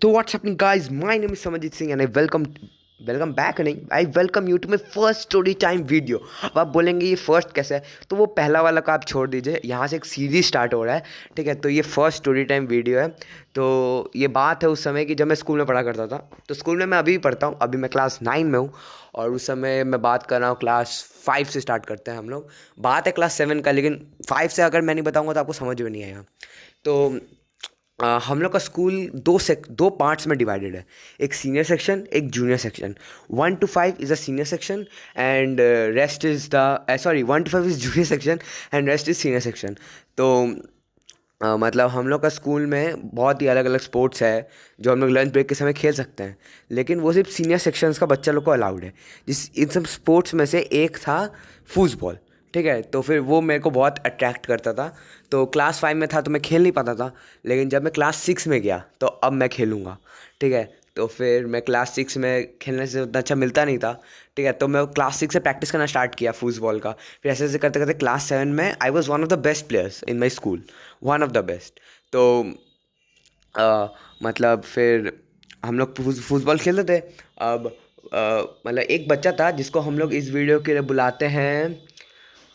तो what's happening guys, my name is Samarjeet Singh and I welcome back नहीं, I welcome you to my first story time video. अब आप बोलेंगे ये first कैसे है, तो वो पहला वाला का आप छोड़ दीजिए, यहाँ से एक सीरीज स्टार्ट हो रहा है। ठीक है, तो ये फर्स्ट स्टोरी टाइम वीडियो है। तो ये बात है उस समय की जब मैं स्कूल में पढ़ा करता था। तो स्कूल में मैं अभी भी पढ़ता हूँ, अभी मैं क्लास 9 में हूँ। और उस समय मैं बात कर रहा हूँ क्लास 5 से स्टार्ट करते हैं हम लोग। बात है क्लास 7 का, लेकिन 5 से अगर मैं नहीं बताऊँगा तो आपको समझ में नहीं आएगा। तो हम लोग का स्कूल दो पार्ट्स में डिवाइडेड है। एक सीनियर सेक्शन, एक junior section. 1 to 5 is a senior section and rest is the sorry 1 to 5 is junior section and rest is senior section. तो मतलब हम लोग का स्कूल में बहुत ही अलग अलग स्पोर्ट्स है जो हम लोग लंच ब्रेक के समय खेल सकते हैं, लेकिन वो सिर्फ सीनियर सेक्शंस का बच्चा लोग को अलाउड है। जिस इन सब स्पोर्ट्स में से एक था फुटबॉल। ठीक है, तो फिर वो मेरे को बहुत अट्रैक्ट करता था। तो क्लास 5 में था तो मैं खेल नहीं पाता था, लेकिन जब मैं क्लास 6 में गया तो अब मैं खेलूँगा। ठीक है, तो फिर मैं क्लास 6 में खेलने से उतना अच्छा मिलता नहीं था। ठीक है, तो मैं क्लास 6 से प्रैक्टिस करना स्टार्ट किया फुटबॉल का। फिर ऐसे ऐसे करते करते क्लास 7 में I was one of the best players in my school, one of the best. तो मतलब फिर हम लोग फुटबॉल खेलते थे। अब मतलब एक बच्चा था जिसको हम लोग इस वीडियो के लिए बुलाते हैं,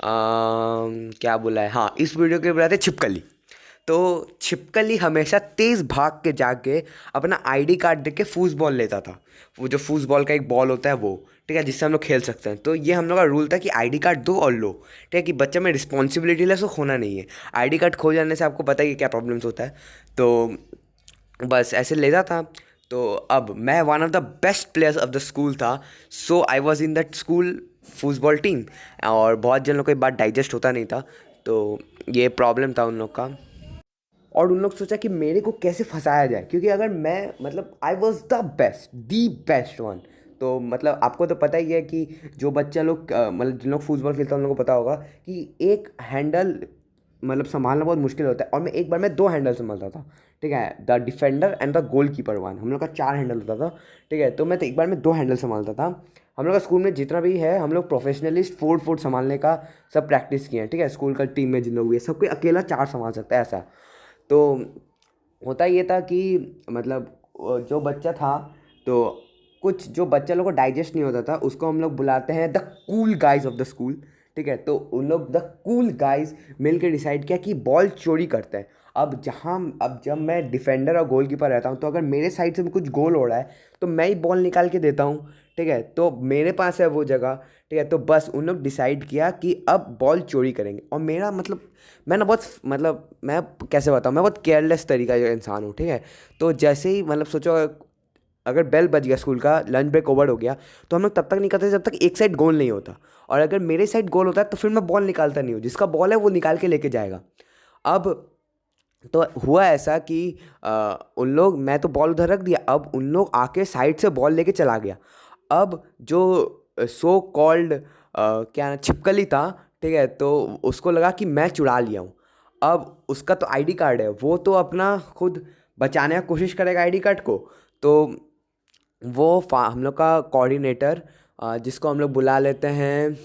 क्या बुलाए, हाँ, इस वीडियो के लिए बुलाते हैं छिपकली। तो छिपकली हमेशा तेज़ भाग के जाके अपना आईडी कार्ड दे के फूसबॉल लेता था। वो जो फूसबॉल का एक बॉल होता है वो, ठीक है, जिससे हम लोग खेल सकते हैं। तो ये हम लोग का रूल था कि आईडी कार्ड दो और लो। ठीक है, कि बच्चे में रिस्पॉन्सिबिलिटी ले, उसको खोना नहीं है। आईडी कार्ड खो जाने से आपको पता ही है क्या प्रॉब्लम्स होता है। तो बस ऐसे लेता था। तो अब मैं one of the best players of the school था। So I was in that school football team. और बहुत जन लोग को ये बात डाइजेस्ट होता नहीं था, तो ये प्रॉब्लम था उन लोग का। और उन लोग सोचा कि मेरे को कैसे फंसाया जाए, क्योंकि अगर मैं मतलब I was the best one. तो मतलब आपको तो पता ही है कि जो बच्चा लोग मतलब जिन लोग फुटबॉल खेलते हैं उन लोगों को पता होगा कि एक हैंडल मतलब संभालना बहुत मुश्किल होता है। और मैं एक बार में 2 हैंडल संभालता था। ठीक है, the defender and the goal keeper one, हम लोग का 4 हैंडल होता था। ठीक है, तो मैं तो एक बार में 2 हैंडल संभालता था। हम लोग का स्कूल में जितना भी है, हम लोग प्रोफेशनलिस्ट 4 संभालने का सब प्रैक्टिस किए हैं। ठीक है, स्कूल का टीम में जिन लोग भी है, सब कोई अकेला 4 संभाल सकता है ऐसा। तो होता ये था कि मतलब जो बच्चा था, तो कुछ जो बच्चा लोग को डाइजेस्ट नहीं होता था उसको हम लोग बुलाते हैं the cool guys of the school. ठीक है, तो उन लोग द कूल गाइज मिल के डिसाइड किया कि बॉल चोरी करते हैं। अब जब मैं डिफेंडर और गोलकीपर रहता हूँ, तो अगर मेरे साइड से भी कुछ गोल हो रहा है तो मैं ही बॉल निकाल के देता हूँ। ठीक है, तो मेरे पास है वो जगह। ठीक है, तो बस उन लोग डिसाइड किया कि अब बॉल चोरी करेंगे। और मेरा मतलब मैं ना बहुत मतलब मैं कैसे बताऊँ, मैं बहुत केयरलेस तरीका का इंसान हूँ। ठीक है, तो जैसे ही मतलब सोचो अगर बेल बज गया स्कूल का, लंच ब्रेक ओवर हो गया, तो हम लोग तब तक नहीं करते जब तक एक साइड गोल नहीं होता। और अगर मेरे साइड गोल होता है तो फिर मैं बॉल निकालता नहीं हूँ, जिसका बॉल है वो निकाल के लेके जाएगा। अब तो हुआ ऐसा कि उन लोग, मैं तो बॉल उधर रख दिया, अब उन लोग आके साइड से बॉल लेके चला गया। अब जो सो कॉल्ड क्या छिपकली था, ठीक है, तो उसको लगा कि मैं चुरा लिया हूँ। अब उसका तो आईडी कार्ड है, वो तो अपना खुद बचाने का कोशिश करेगा आईडी कार्ड को। तो हम लोग का कोऑर्डिनेटर, जिसको हम लोग बुला लेते हैं,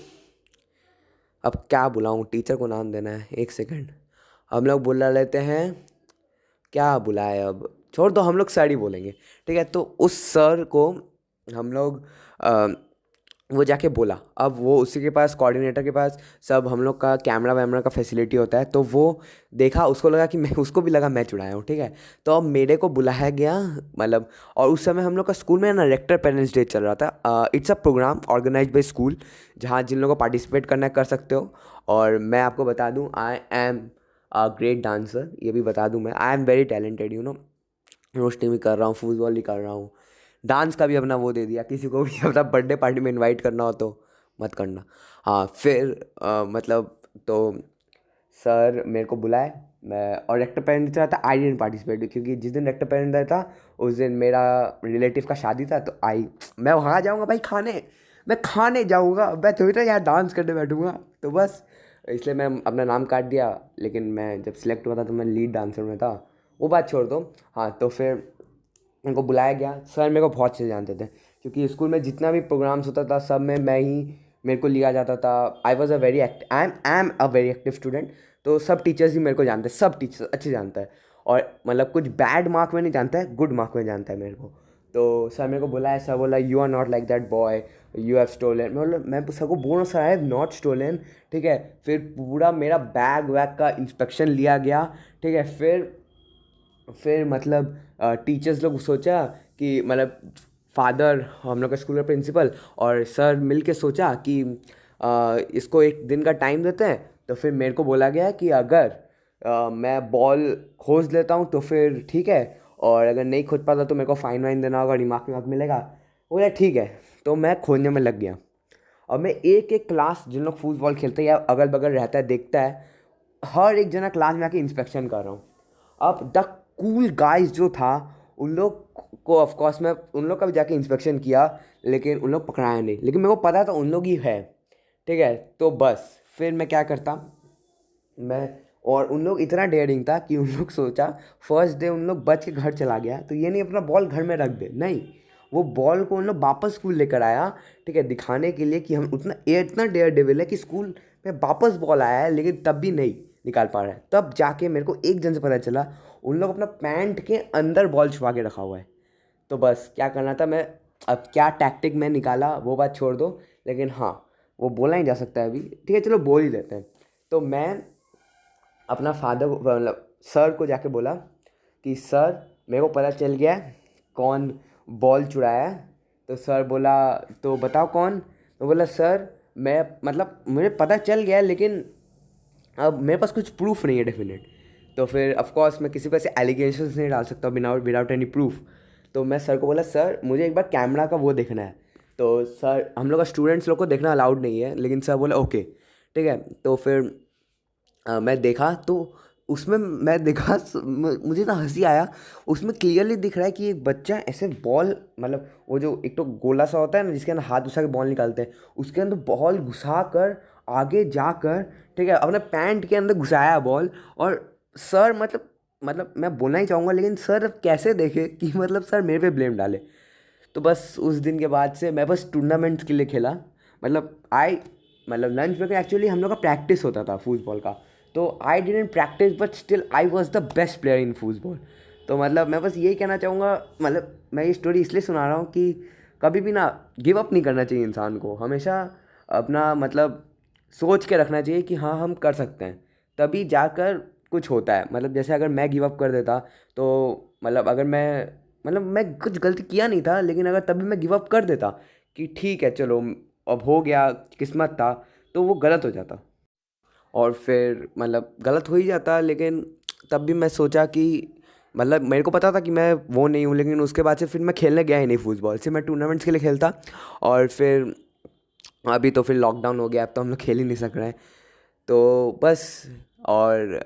अब क्या बुलाऊँ, टीचर को नाम देना है, एक सेकंड, हम लोग बुला लेते हैं, क्या बुलाए, अब छोड़ दो, हम लोग सर ही बोलेंगे। ठीक है, तो उस सर को हम लोग वो जाके बोला। अब वो उसी के पास, कोऑर्डिनेटर के पास सब हम लोग का कैमरा वैमरा का फैसिलिटी होता है। तो वो देखा, उसको लगा कि मैं, उसको भी लगा मैं चुराया हूँ। ठीक है, तो अब मेरे को बुलाया गया मतलब। और उस समय हम लोग का स्कूल में ना रेक्टर पेरेंट्स डे चल रहा था। It's a program organise by school, जहाँ जिन लोगों को पार्टिसिपेट करना है कर सकते हो। और मैं आपको बता दूँ, आई एम ग्रेट डांसर, ये भी बता दूं मैं, I am very talented, roasting भी कर रहा हूँ, फुटबॉल भी कर रहा हूँ, डांस का भी अपना वो दे दिया। किसी को भी अपना बर्थडे पार्टी में इनवाइट करना हो तो मत करना। हाँ, फिर मतलब तो सर मेरे को बुलाए, मैं और रेक्टर पेरेंट था, आई डेंट पार्टिसिपेट, क्योंकि जिस दिन रेक्टर पेरेंट डे था उस दिन मेरा रिलेटिव का शादी था। तो मैं वहाँ जाऊँगा भाई खाने, मैं खाने जाऊँगा, मैं थोड़ी ना यहाँ डांस करने बैठूँगा। तो बस इसलिए मैं अपना नाम काट दिया। लेकिन मैं जब सिलेक्ट हुआ था तो मैं लीड डांसर में था। वो बात छोड़ दो। हाँ, तो फिर मेरे को बुलाया गया। सर मेरे को बहुत अच्छे से जानते थे, क्योंकि स्कूल में जितना भी प्रोग्राम्स होता था सब में मैं ही, मेरे को लिया जाता था। I was a very act I am a very active student. तो सब टीचर्स ही मेरे को जानते हैं, सब टीचर्स अच्छे जानता है। और मतलब कुछ बैड मार्क में नहीं जानता है, गुड मार्क में जानता है मेरे को। तो सर मेरे को बोला, ऐसा बोला, you are not like that boy, you have stolen. मतलब मैं सर को बोल रहा हूँ sir I have not stolen, ठीक है। फिर पूरा मेरा बैग वैग का इंस्पेक्शन लिया गया, ठीक है। फिर मतलब टीचर्स लोग सोचा कि मतलब फादर, हम लोग का स्कूल का प्रिंसिपल और सर मिल के सोचा कि इसको एक दिन का टाइम देते हैं। तो फिर मेरे को बोला गया कि अगर मैं बॉल खोज लेता हूँ तो फिर ठीक है, और अगर नहीं खोज पाता तो मेरे को फाइन वाइन देना होगा, रिमार्क विमार्क मिलेगा। बोला ठीक है। तो मैं खोजने में लग गया और मैं एक एक क्लास जिन लोग फुटबॉल खेलते हैं या अगल बगल रहता है देखता है, हर एक जना क्लास में आके इंस्पेक्शन कर रहा हूँ। अब द कूल गाइज जो था उन लोग को ऑफकोर्स मैं उन लोग का भी जाके इंस्पेक्शन किया, लेकिन उन लोग पकड़ाया नहीं, लेकिन मेरे को पता था उन लोग ही है, ठीक है। तो बस फिर मैं क्या करता, मैं और उन लोग इतना डेयरिंग था कि उन लोग सोचा फर्स्ट डे उन लोग बच के घर चला गया, तो ये नहीं अपना बॉल घर में रख दे, नहीं, वो बॉल को उन लोग वापस स्कूल लेकर आया, ठीक है, दिखाने के लिए कि हम इतना डेयर डेविल है कि स्कूल में वापस बॉल आया है, लेकिन तब भी नहीं निकाल पा रहा है। तब जाके मेरे को एक जन से पता चला उन लोग अपना पैंट के अंदर बॉल छुपा के रखा हुआ है। तो बस क्या करना था, मैं अब क्या टैक्टिक मैं निकाला वो बात छोड़ दो, लेकिन हाँ वो बोला ही जा सकता है अभी, ठीक है, चलो बोल ही देते हैं। तो मैं अपना फादर मतलब सर को जाके बोला कि सर मेरे को पता चल गया है कौन बॉल चुराया है। तो सर बोला तो बताओ कौन। तो बोला सर मैं मतलब मुझे पता चल गया है, लेकिन अब मेरे पास कुछ प्रूफ नहीं है डेफिनेट। तो फिर ऑफ कोर्स मैं किसी पर से एलिगेशंस नहीं डाल सकता विदाउट एनी प्रूफ। तो मैं सर को बोला सर मुझे एक बार कैमरा का वो देखना है। तो सर हम लोग का स्टूडेंट्स लोग को देखना अलाउड नहीं है, लेकिन सर बोला ओके ठीक है। तो फिर मैं देखा तो उसमें मैं देखा मुझे ना हंसी आया। उसमें क्लियरली दिख रहा है कि एक बच्चा ऐसे बॉल मतलब वो जो एक तो गोला सा होता है ना जिसके अंदर हाथ घुसा के बॉल निकालते हैं, उसके अंदर बॉल घुसा कर आगे जाकर, ठीक है, अपने पैंट के अंदर घुसाया बॉल। और सर मतलब मैं बोलना ही चाहूँगा, लेकिन सर अब कैसे देखे कि मतलब सर मेरे पे ब्लेम डाले। तो बस उस दिन के बाद से मैं बस टूर्नामेंट्स के लिए खेला। मतलब लंच ब्रेक में एक्चुअली हम लोग का प्रैक्टिस होता था फुटबॉल का, तो I didn't practice but still I was the best player in football. तो मतलब मैं बस यही कहना चाहूँगा, मतलब मैं ये स्टोरी इसलिए सुना रहा हूँ कि कभी भी ना गिव अप नहीं करना चाहिए इंसान को, हमेशा अपना मतलब सोच के रखना चाहिए कि हाँ हम कर सकते हैं, तभी जाकर कुछ होता है। मतलब जैसे अगर मैं गिव अप कर देता तो मैं कुछ गलती किया नहीं था, लेकिन अगर तभी मैं गिव अप कर देता कि ठीक है चलो अब हो गया किस्मत था, तो वो गलत हो जाता और फिर मतलब गलत हो ही जाता। लेकिन तब भी मैं सोचा कि मतलब मेरे को पता था कि मैं वो नहीं हूँ, लेकिन उसके बाद से फिर मैं खेलने गया ही नहीं फुटबॉल, सिर्फ मैं टूर्नामेंट्स के लिए खेलता। और फिर अभी तो फिर लॉकडाउन हो गया, अब तो हम लोग खेल ही नहीं सक रहे हैं। तो बस और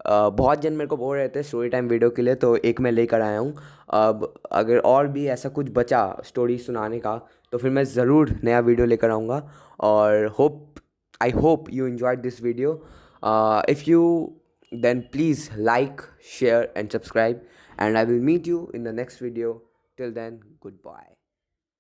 बहुत जन मेरे को बोल रहे थे स्टोरी टाइम वीडियो के लिए, तो एक मैं लेकर आया हूँ। अब अगर और भी ऐसा कुछ बचा स्टोरी सुनाने का तो फिर मैं ज़रूर नया वीडियो लेकर आऊँगा। और I hope you enjoyed this video. If you, then please like, share and subscribe, and I will meet you in the next video. Till then, goodbye.